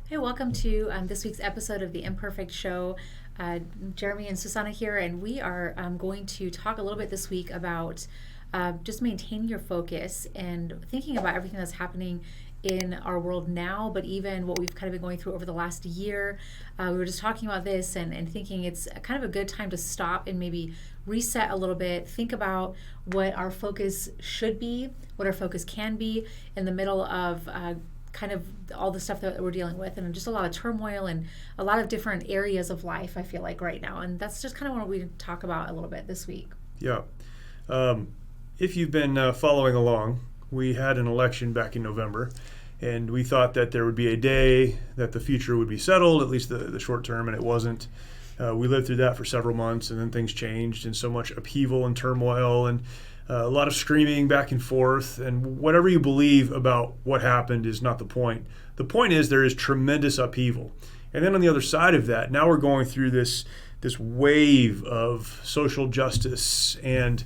Hey, welcome to this week's episode of the Imperfect Show. Jeremy and Susanne here, and we are going to talk a little bit this week about just maintaining your focus and thinking about everything that's happening in our world now, but even what we've kind of been going through over the last year. We were just talking about this and thinking it's kind of a good time to stop and maybe reset a little bit, think about what our focus should be, what our focus can be in the middle of kind of all the stuff that we're dealing with, and just a lot of turmoil and a lot of different areas of life, I feel like, right now. And that's just kind of what we talk about a little bit this week. Yeah. If you've been following along, we had an election back in November, and we thought that there would be a day that the future would be settled, at least the short term, and it wasn't. We lived through that for several months, and then things changed, and so much upheaval and turmoil, and a lot of screaming back and forth. And whatever you believe about what happened is not the point. The point is there is tremendous upheaval. And then on the other side of that, now we're going through this wave of social justice and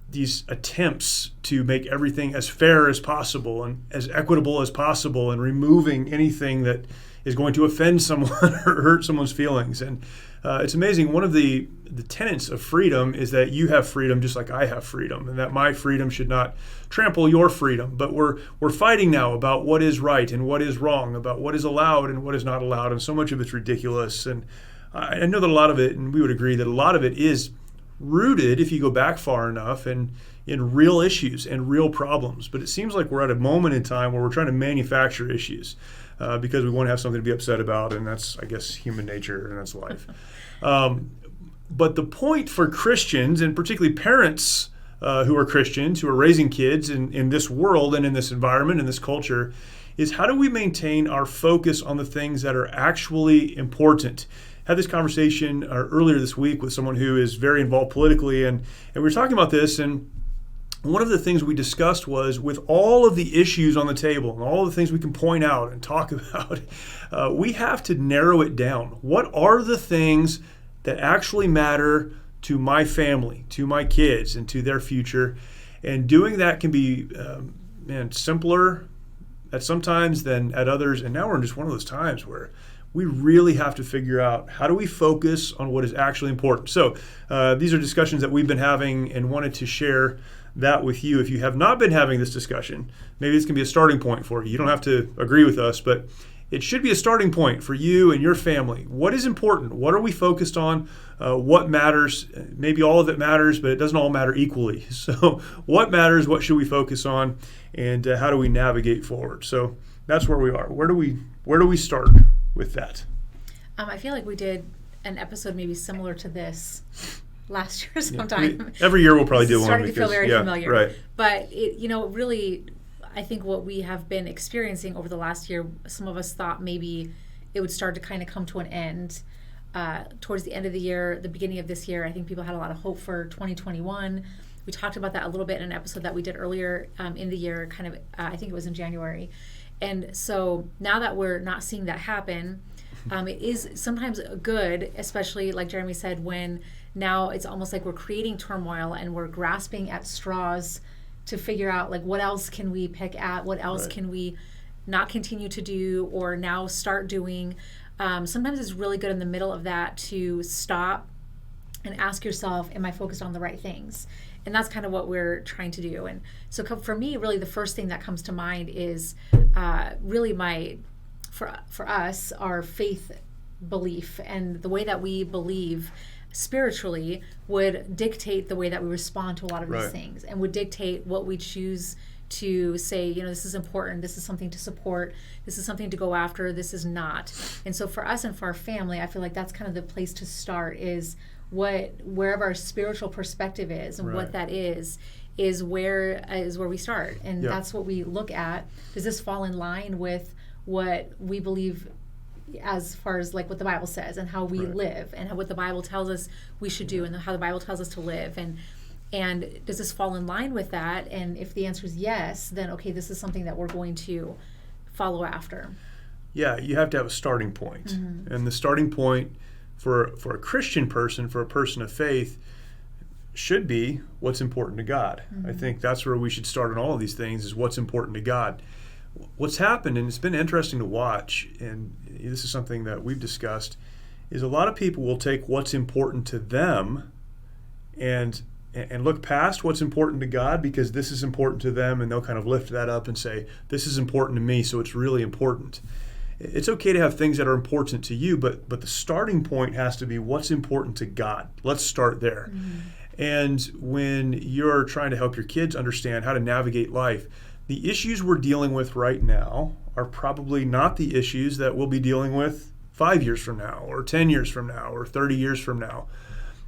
these attempts to make everything as fair as possible and as equitable as possible, and removing anything that is going to offend someone or hurt someone's feelings. And it's amazing. One of the tenets of freedom is that you have freedom just like I have freedom, and that my freedom should not trample your freedom. But we're fighting now about what is right and what is wrong, about what is allowed and what is not allowed, and so much of it's ridiculous. And I know that a lot of it, and we would agree that a lot of it is rooted, if you go back far enough, in real issues and real problems. But it seems like we're at a moment in time where we're trying to manufacture issues because we want to have something to be upset about, and that's, I guess, human nature, and that's life. But the point for Christians, and particularly parents who are Christians, who are raising kids in this world and in this environment, in this culture, is how do we maintain our focus on the things that are actually important? I had this conversation earlier this week with someone who is very involved politically, and we were talking about this, and one of the things we discussed was, with all of the issues on the table and all the things we can point out and talk about, we have to narrow it down. What are the things that actually matter to my family, to my kids, and to their future? And doing that can be simpler at some times than at others. And now we're in just one of those times where we really have to figure out, how do we focus on what is actually important? So these are discussions that we've been having, and wanted to share that with you. If you have not been having this discussion, maybe this can be a starting point for you. You don't have to agree with us, but it should be a starting point for you and your family. What is important? What are we focused on? What matters? Maybe all of it matters, but it doesn't all matter equally. So what matters? What should we focus on? And how do we navigate forward? So that's where we are. Where do we start with that? I feel like we did an episode maybe similar to this last year sometime. Every year we'll probably do one. Starting to feel very familiar. Right. But really, I think what we have been experiencing over the last year, some of us thought maybe it would start to kind of come to an end towards the end of the year, the beginning of this year. I think people had a lot of hope for 2021. We talked about that a little bit in an episode that we did earlier in the year, kind of, I think it was in January. And so now that we're not seeing that happen, it is sometimes good, especially like Jeremy said, when now it's almost like we're creating turmoil and we're grasping at straws to figure out, like, what else can we pick at? What else can we not continue to do or now start doing? Sometimes it's really good in the middle of that to stop and ask yourself, am I focused on the right things? And that's kind of what we're trying to do. And so for me, really the first thing that comes to mind is really for us, our faith belief, and the way that we believe spiritually would dictate the way that we respond to a lot of these things, and would dictate what we choose to say, this is important, this is something to support, this is something to go after, this is not. And so for us and for our family, I feel like that's kind of the place to start, is wherever our spiritual perspective is, and what that is where we start. And that's what we look at. Does this fall in line with what we believe as far as like what the Bible says, and how we live, and what the Bible tells us we should do, and how the Bible tells us to live, and does this fall in line with that? And if the answer is yes, then okay, this is something that we're going to follow after. Yeah, you have to have a starting point. And the starting point for a Christian person, for a person of faith, should be what's important to God. I think that's where we should start on all of these things, is what's important to God. What's happened, and it's been interesting to watch, and this is something that we've discussed, is a lot of people will take what's important to them and look past what's important to God because this is important to them, and they'll kind of lift that up and say, this is important to me, so it's really important. It's okay to have things that are important to you, but the starting point has to be what's important to God. Let's start there. And when you're trying to help your kids understand how to navigate life, the issues we're dealing with right now are probably not the issues that we'll be dealing with 5 years from now, or 10 years from now, or 30 years from now.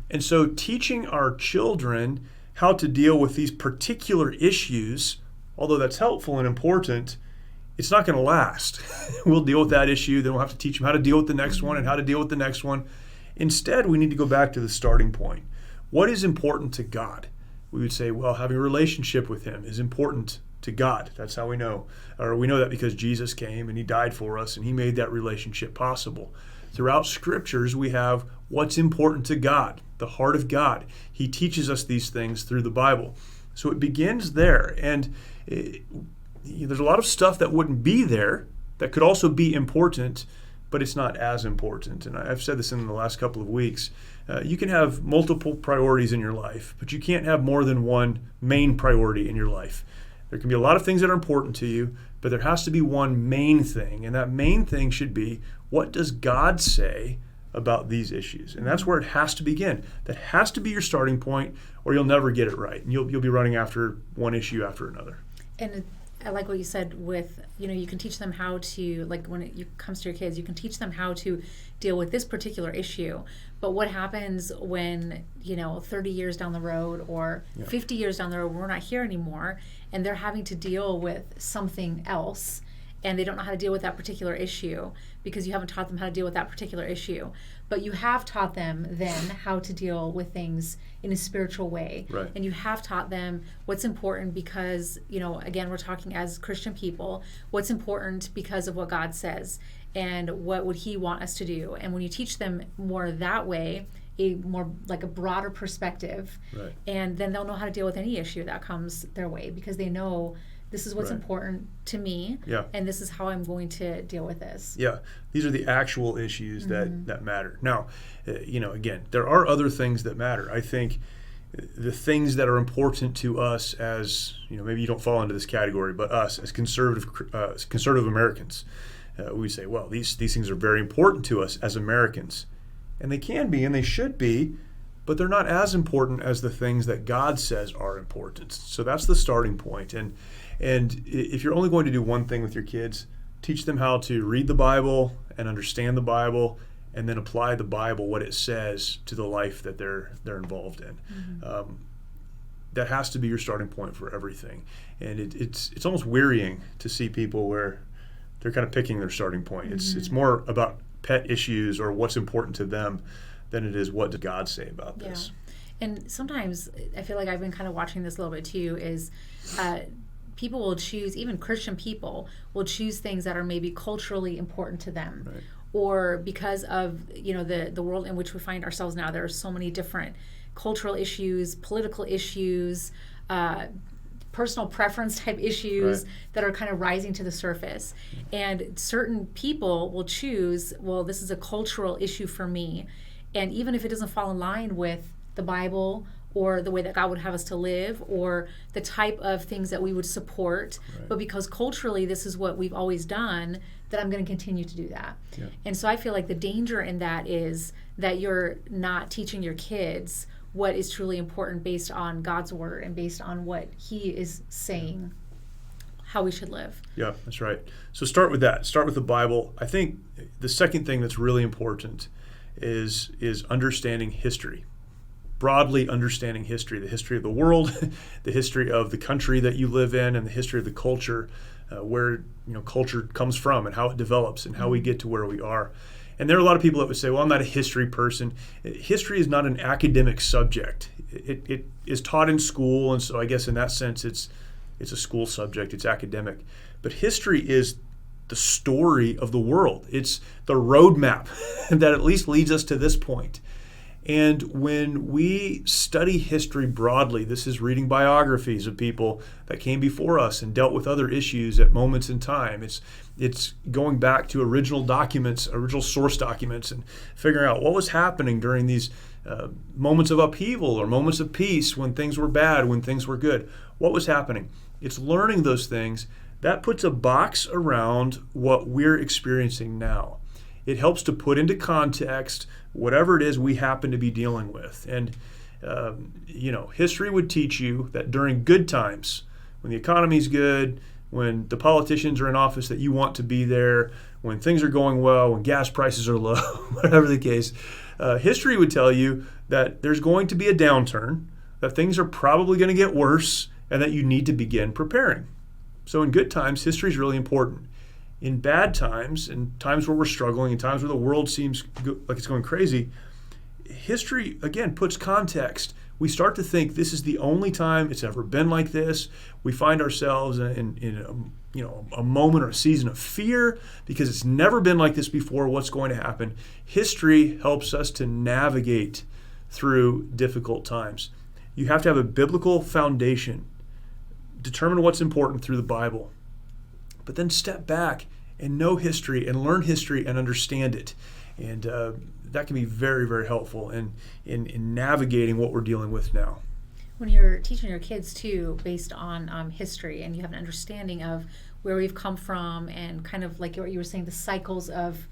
And so teaching our children how to deal with these particular issues, although that's helpful and important, it's not going to last. We'll deal with that issue, then we'll have to teach them how to deal with the next one and how to deal with the next one. Instead, we need to go back to the starting point. What is important to God? We would say, well, having a relationship with Him is important to God. That's how we know. Or we know that because Jesus came and He died for us and He made that relationship possible. Throughout Scriptures, we have what's important to God, the heart of God. He teaches us these things through the Bible. So it begins there. And there's a lot of stuff that wouldn't be there that could also be important, but it's not as important. And I've said this in the last couple of weeks. You can have multiple priorities in your life, but you can't have more than one main priority in your life. There can be a lot of things that are important to you, but there has to be one main thing. And that main thing should be, what does God say about these issues? And that's where it has to begin. That has to be your starting point, or you'll never get it right. And you'll be running after one issue after another. And I like what you said with, you can teach them how to, like when it comes to your kids, you can teach them how to deal with this particular issue. But what happens when, 30 years down the road or 50 years down the road, we're not here anymore, and they're having to deal with something else, and they don't know how to deal with that particular issue because you haven't taught them how to deal with that particular issue. But you have taught them then how to deal with things in a spiritual way. Right. And you have taught them what's important because, again, we're talking as Christian people, what's important because of what God says and what would He want us to do. And when you teach them more that way, a more like a broader perspective, right, and then they'll know how to deal with any issue that comes their way because they know this is what's right, important to me, and this is how I'm going to deal with this. Yeah, these are the actual issues that matter. Now, again, there are other things that matter. I think the things that are important to us as, maybe you don't fall into this category, but us as conservative Americans, we say, well, these things are very important to us as Americans. And they can be, and they should be, but they're not as important as the things that God says are important. So that's the starting point. And if you're only going to do one thing with your kids, teach them how to read the Bible and understand the Bible, and then apply the Bible, what it says, to the life that they're involved in. That has to be your starting point for everything. And it's almost wearying to see people where they're kind of picking their starting point. It's more about pet issues or what's important to them than it is what did God say about this. Yeah. And sometimes I feel like I've been kind of watching this a little bit too, is people will choose, even Christian people will choose things that are maybe culturally important to them. Right. Or because of the world in which we find ourselves now, there are so many different cultural issues, political issues, personal preference type issues that are kind of rising to the surface. And certain people will choose, well, this is a cultural issue for me. And even if it doesn't fall in line with the Bible or the way that God would have us to live or the type of things that we would support, but because culturally this is what we've always done, that I'm going to continue to do that. Yeah. And so I feel like the danger in that is that you're not teaching your kids what is truly important based on God's word and based on what He is saying, how we should live. Yeah, that's right. So start with that. Start with the Bible. I think the second thing that's really important is understanding history. Broadly understanding history, the history of the world, the history of the country that you live in, and the history of the culture, where culture comes from and how it develops and how we get to where we are. And there are a lot of people that would say, well, I'm not a history person. History is not an academic subject. It is taught in school, and so I guess in that sense it's a school subject, it's academic. But history is the story of the world. It's the roadmap that at least leads us to this point. And when we study history broadly, this is reading biographies of people that came before us and dealt with other issues at moments in time. It's going back to original documents, original source documents, and figuring out what was happening during these moments of upheaval or moments of peace, when things were bad, when things were good. What was happening? It's learning those things. That puts a box around what we're experiencing now. It helps to put into context whatever it is we happen to be dealing with. And, history would teach you that during good times, when the economy's good, when the politicians are in office that you want to be there, when things are going well, when gas prices are low, whatever the case, history would tell you that there's going to be a downturn, that things are probably going to get worse, and that you need to begin preparing. So in good times, history is really important. In bad times, in times where we're struggling, in times where the world seems like it's going crazy, history, again, puts context. We start to think this is the only time it's ever been like this. We find ourselves in a moment or a season of fear because it's never been like this before. What's going to happen? History helps us to navigate through difficult times. You have to have a biblical foundation. Determine what's important through the Bible. But then step back and know history and learn history and understand it. And that can be very, very helpful in navigating what we're dealing with now. When you're teaching your kids, too, based on history, and you have an understanding of where we've come from and kind of like what you were saying, the cycles of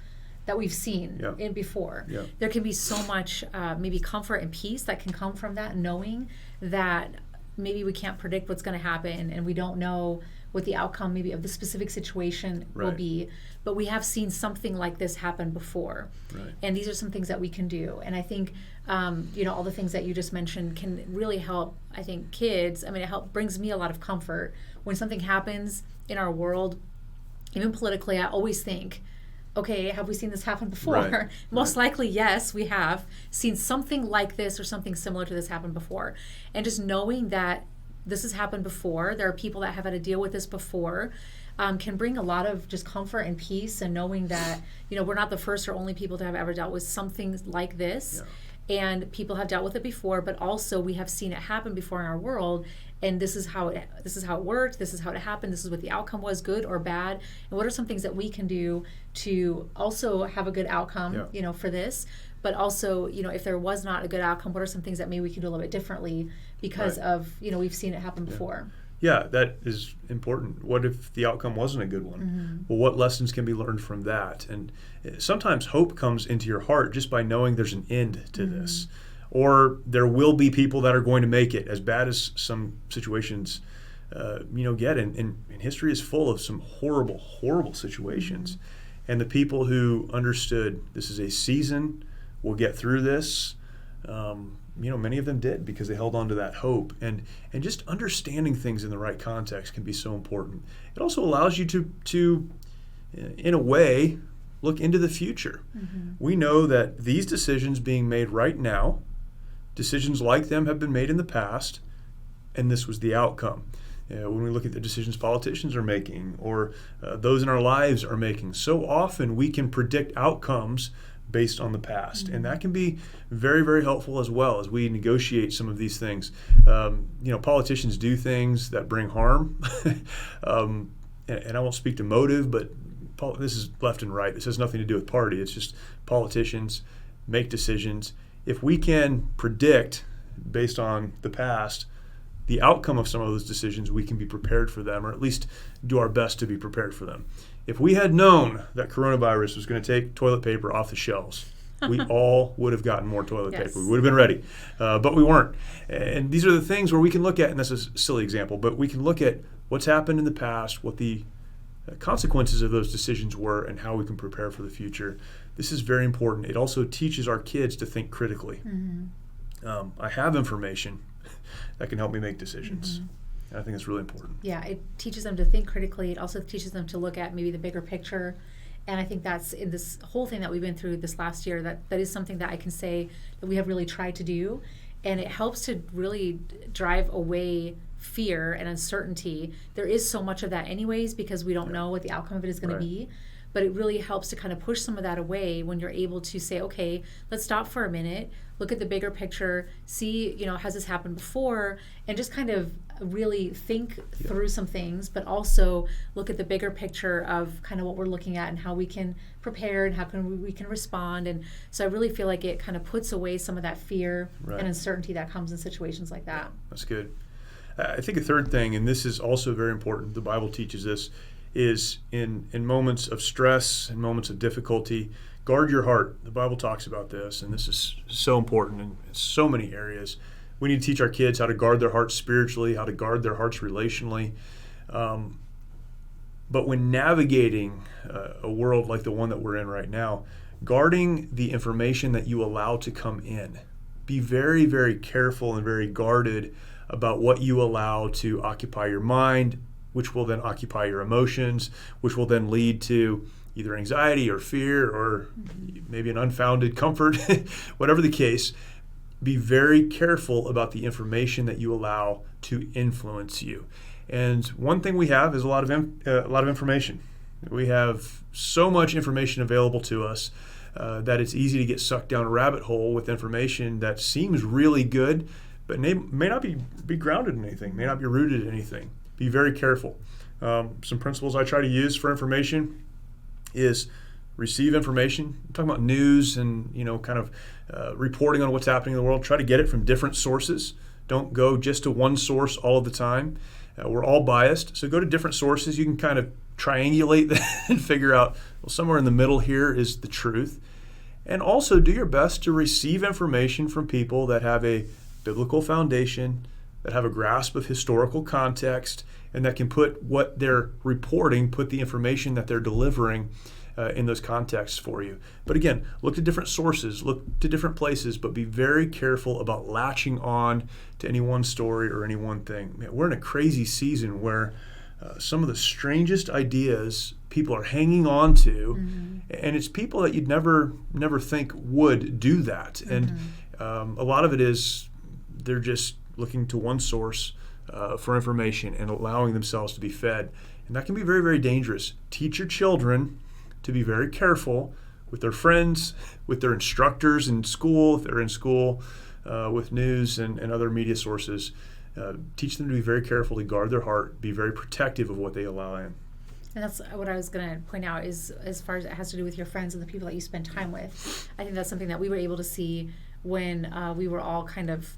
that we've seen in before. Yeah. There can be so much maybe comfort and peace that can come from that, knowing that maybe we can't predict what's going to happen and we don't know what the outcome maybe of the specific situation will be, but we have seen something like this happen before. Right. And these are some things that we can do. And I think, all the things that you just mentioned can really help, I think, kids. I mean, brings me a lot of comfort. When something happens in our world, even politically, I always think, okay, have we seen this happen before? Right. Most likely, yes, we have seen something like this or something similar to this happen before. And just knowing that this has happened before, there are people that have had to deal with this before, can bring a lot of just comfort and peace, and knowing that, we're not the first or only people to have ever dealt with something like this. Yeah. And people have dealt with it before, but also we have seen it happen before in our world. And this is how it worked. This is how it happened. This is what the outcome was, good or bad. And what are some things that we can do to also have a good outcome, for this? But also, if there was not a good outcome, what are some things that maybe we can do a little bit differently because of, we've seen it happen before? Yeah, that is important. What if the outcome wasn't a good one? Mm-hmm. Well, what lessons can be learned from that? And sometimes hope comes into your heart just by knowing there's an end to this. Or there will be people that are going to make it, as bad as some situations, get. And history is full of some horrible, horrible situations. Mm-hmm. And the people who understood this is a season, we'll get through this, many of them did because they held on to that hope. And just understanding things in the right context can be so important. It also allows you to in a way, look into the future. Mm-hmm. We know that these decisions being made right now, decisions like them have been made in the past, and this was the outcome. When we look at the decisions politicians are making or those in our lives are making, so often we can predict outcomes based on the past. Mm-hmm. And that can be very, very helpful as well as we negotiate some of these things. Politicians do things that bring harm. And I won't speak to motive, but this is left and right. This has nothing to do with party. It's just politicians make decisions. If we can predict, based on the past, the outcome of some of those decisions, we can be prepared for them, or at least do our best to be prepared for them. If we had known that coronavirus was going to take toilet paper off the shelves, we all would have gotten more toilet paper. We would have been ready, but we weren't. And these are the things where we can look at, and this is a silly example, but we can look at what's happened in the past, what the consequences of those decisions were, and how we can prepare for the future. This is very important. It also teaches our kids to think critically. Mm-hmm. I have information that can help me make decisions. Mm-hmm. And I think it's really important. Yeah, it teaches them to think critically. It also teaches them to look at maybe the bigger picture. And I think that's in this whole thing that we've been through this last year, that is something that I can say that we have really tried to do. and it helps to really drive away fear and uncertainty. There is so much of that anyways because we don't know what the outcome of it is going to be. But it really helps to kind of push some of that away when you're able to say, okay, let's stop for a minute, look at the bigger picture, see, has this happened before, and just kind of really think through some things, but also look at the bigger picture of kind of what we're looking at and how we can prepare and how we can respond. And so I really feel like it kind of puts away some of that fear and uncertainty that comes in situations like that. That's good. I think a third thing, and this is also very important, the Bible teaches this, is in moments of stress and moments of difficulty, guard your heart. The Bible talks about this, and this is so important in so many areas. We need to teach our kids how to guard their hearts spiritually, how to guard their hearts relationally. But when navigating a world like the one that we're in right now, guarding the information that you allow to come in. Be very, very careful and very guarded about what you allow to occupy your mind, which will then occupy your emotions, which will then lead to either anxiety or fear or maybe an unfounded comfort, whatever the case. Be very careful about the information that you allow to influence you. And one thing we have is a lot of information. We have so much information available to us that it's easy to get sucked down a rabbit hole with information that seems really good, but may not be grounded in anything, may not be rooted in anything. Be very careful. Some principles I try to use for information is receive information. I'm talking about news and kind of reporting on what's happening in the world. Try to get it from different sources. Don't go just to one source all of the time. We're all biased, so go to different sources. You can kind of triangulate that and figure out, well, somewhere in the middle here is the truth. And also do your best to receive information from people that have a biblical foundation, that have a grasp of historical context, and that can put what they're reporting, put the information that they're delivering in those contexts for you. But again, look to different sources, look to different places, but be very careful about latching on to any one story or any one thing. Man, we're in a crazy season where some of the strangest ideas people are hanging on to, and it's people that you'd never think would do that. And a lot of it is they're just looking to one source for information and allowing themselves to be fed. And that can be very, very dangerous. Teach your children to be very careful with their friends, with their instructors in school, if they're in school, with news and other media sources. Teach them to be very careful to guard their heart, be very protective of what they allow in. And that's what I was going to point out is as far as it has to do with your friends and the people that you spend time with. I think that's something that we were able to see when we were all kind of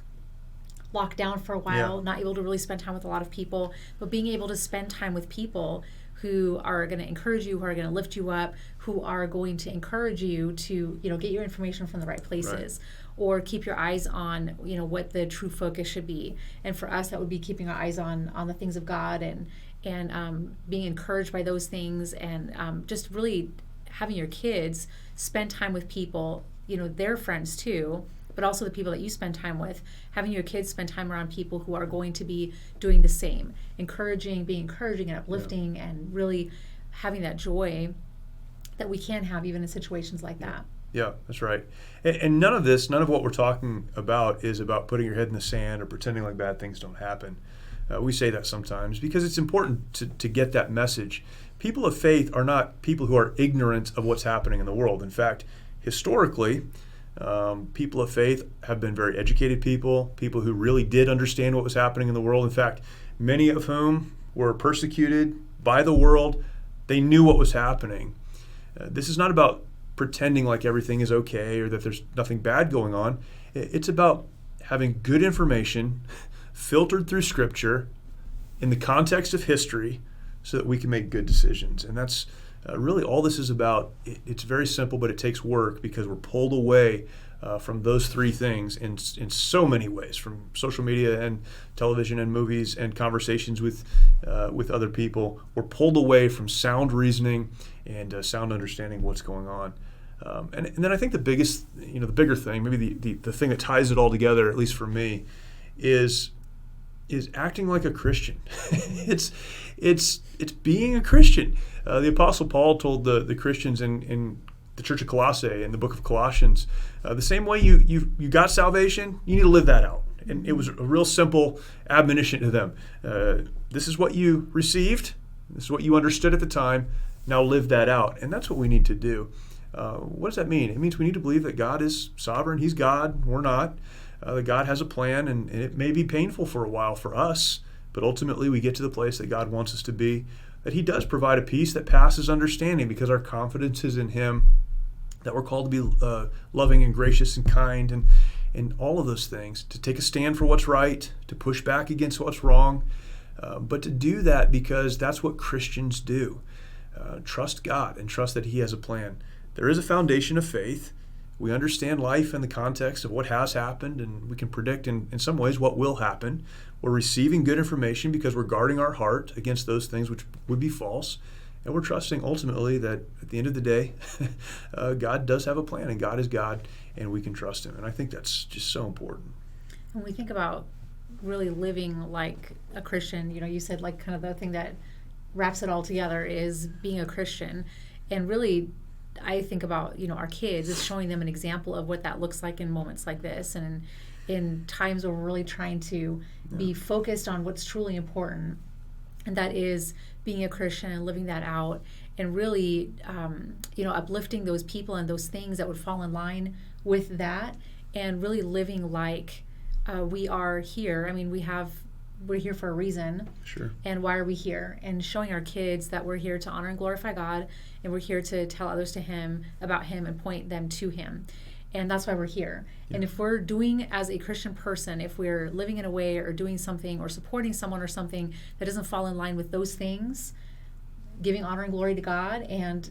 locked down for a while, not able to really spend time with a lot of people, but being able to spend time with people who are going to encourage you, who are going to lift you up, who are going to encourage you to, get your information from the right places, or keep your eyes on, what the true focus should be. And for us, that would be keeping our eyes on the things of God and being encouraged by those things, and just really having your kids spend time with people, their friends too, but also the people that you spend time with, having your kids spend time around people who are going to be doing the same, being encouraging and uplifting, and really having that joy that we can have even in situations like that. Yeah, that's right. And none of what we're talking about is about putting your head in the sand or pretending like bad things don't happen. We say that sometimes because it's important to get that message. People of faith are not people who are ignorant of what's happening in the world. In fact, historically, people of faith have been very educated people who really did understand what was happening in the world. In fact, many of whom were persecuted by the world. They knew what was happening. This is not about pretending like everything is okay or that there's nothing bad going on. It's about having good information filtered through Scripture in the context of history so that we can make good decisions. And that's really all this is about. It's very simple, but it takes work because we're pulled away from those three things in so many ways, from social media and television and movies and conversations with other people. We're pulled away from sound reasoning and sound understanding of what's going on. And then I think the bigger thing, maybe the thing that ties it all together, at least for me, is acting like a Christian. It's being a Christian. The Apostle Paul told the Christians in the Church of Colossae in the book of Colossians, the same way you got salvation, you need to live that out. And it was a real simple admonition to them. This is what you received. This is what you understood at the time. Now live that out. And that's what we need to do. What does that mean? It means we need to believe that God is sovereign. He's God. We're not. That God has a plan, and it may be painful for a while for us, but ultimately we get to the place that God wants us to be, that He does provide a peace that passes understanding because our confidence is in Him, that we're called to be loving and gracious and kind and all of those things, to take a stand for what's right, to push back against what's wrong, but to do that because that's what Christians do. Trust God and trust that He has a plan. There is a foundation of faith. We understand life in the context of what has happened, and we can predict in some ways what will happen. We're receiving good information because we're guarding our heart against those things which would be false. And we're trusting ultimately that at the end of the day, God does have a plan, and God is God, and we can trust Him. And I think that's just so important. When we think about really living like a Christian, you said like kind of the thing that wraps it all together is being a Christian. And really, I think about, our kids is showing them an example of what that looks like in moments like this, and in times where we're really trying to be focused on what's truly important, and that is being a Christian and living that out, and really, uplifting those people and those things that would fall in line with that, and really living like we are here. I mean, we're here for a reason. Sure. And why are we here? And showing our kids that we're here to honor and glorify God, and we're here to tell others about Him and point them to Him. And that's why we're here. Yeah. And if we're doing as a Christian person, if we're living in a way or doing something or supporting someone or something that doesn't fall in line with those things, giving honor and glory to God and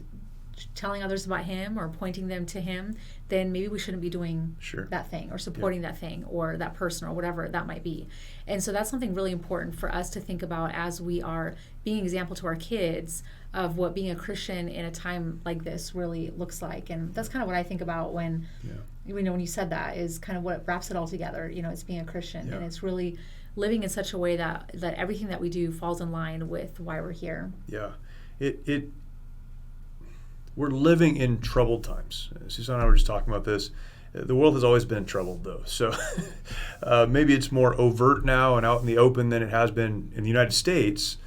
telling others about Him or pointing them to Him, then maybe we shouldn't be doing that thing or supporting that thing or that person or whatever that might be. And so that's something really important for us to think about as we are being an example to our kids of what being a Christian in a time like this really looks like. And that's kind of what I think about when you said that, is kind of what wraps it all together. It's being a Christian, and it's really living in such a way that everything that we do falls in line with why we're here. Yeah. We're living in troubled times. Susanne and I were just talking about this. The world has always been troubled, though. So maybe it's more overt now and out in the open than it has been in the United States,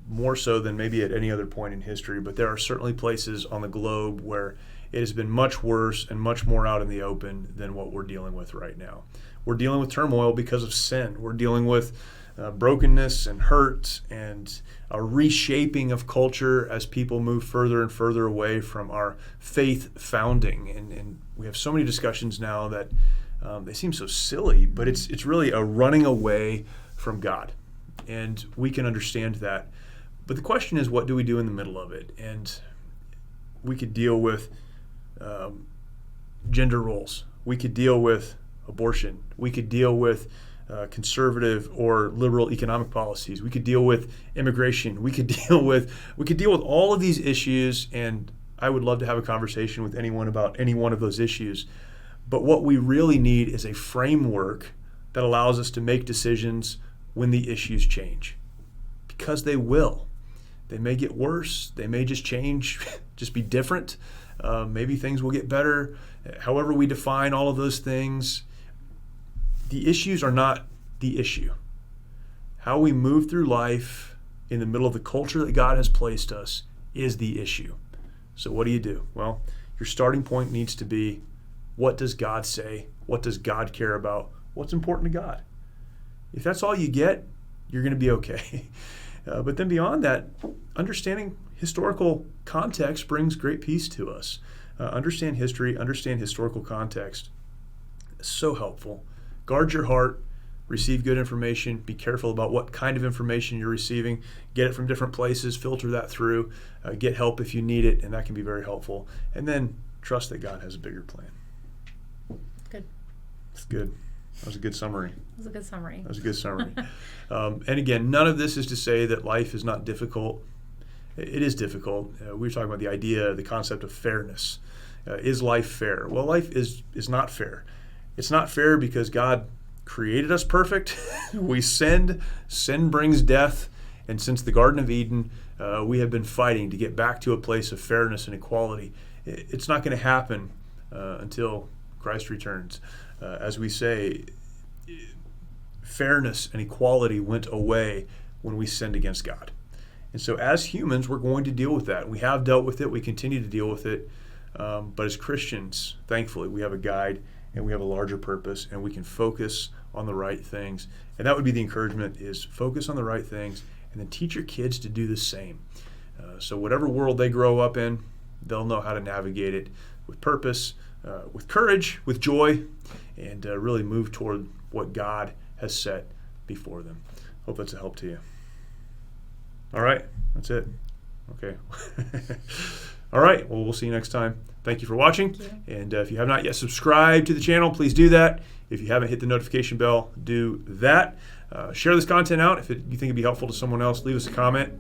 more so than maybe at any other point in history. But there are certainly places on the globe where it has been much worse and much more out in the open than what we're dealing with right now. We're dealing with turmoil because of sin. We're dealing with brokenness and hurt and a reshaping of culture as people move further and further away from our faith founding. And we have so many discussions now that they seem so silly, but it's really a running away from God. And we can understand that. But the question is, what do we do in the middle of it? And we could deal with gender roles. We could deal with abortion. We could deal with conservative or liberal economic policies. We could deal with immigration. We could deal with all of these issues, and I would love to have a conversation with anyone about any one of those issues. But what we really need is a framework that allows us to make decisions when the issues change, because they will. They may get worse. They may just change, just be different. Maybe things will get better. However we define all of those things, the issues are not the issue. How we move through life in the middle of the culture that God has placed us is the issue. So what do? Well, your starting point needs to be, what does God say? What does God care about? What's important to God? If that's all you get, you're going to be okay. But then beyond that, understanding historical context brings great peace to us. Understand history, understand historical context. It's so helpful. Guard your heart, receive good information, be careful about what kind of information you're receiving, get it from different places, filter that through, get help if you need it, and that can be very helpful. And then trust that God has a bigger plan. Good. That's good. That was a good summary. And again, none of this is to say that life is not difficult. It is difficult. We were talking about the concept of fairness. Is life fair? Well, life is not fair. It's not fair because God created us perfect. We sinned. Sin brings death. And since the Garden of Eden, we have been fighting to get back to a place of fairness and equality. It's not going to happen until Christ returns. As we say, fairness and equality went away when we sinned against God. And so as humans, we're going to deal with that. We have dealt with it. We continue to deal with it. But as Christians, thankfully, we have a guide and we have a larger purpose, and we can focus on the right things. And that would be the encouragement, is focus on the right things and then teach your kids to do the same. So whatever world they grow up in, they'll know how to navigate it with purpose, with courage, with joy, and really move toward what God has set before them. Hope that's a help to you. All right, that's it. Okay. All right, well, we'll see you next time. Thank you for watching. And if you have not yet subscribed to the channel, please do that. If you haven't hit the notification bell, do that. Share this content out. If you think it'd be helpful to someone else, leave us a comment.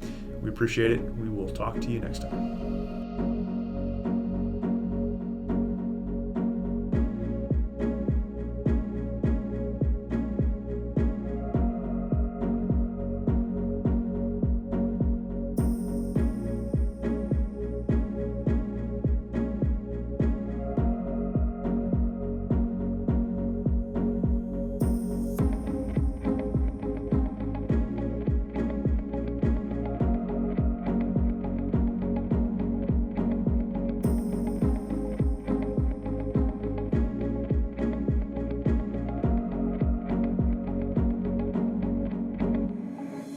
We appreciate it. We will talk to you next time.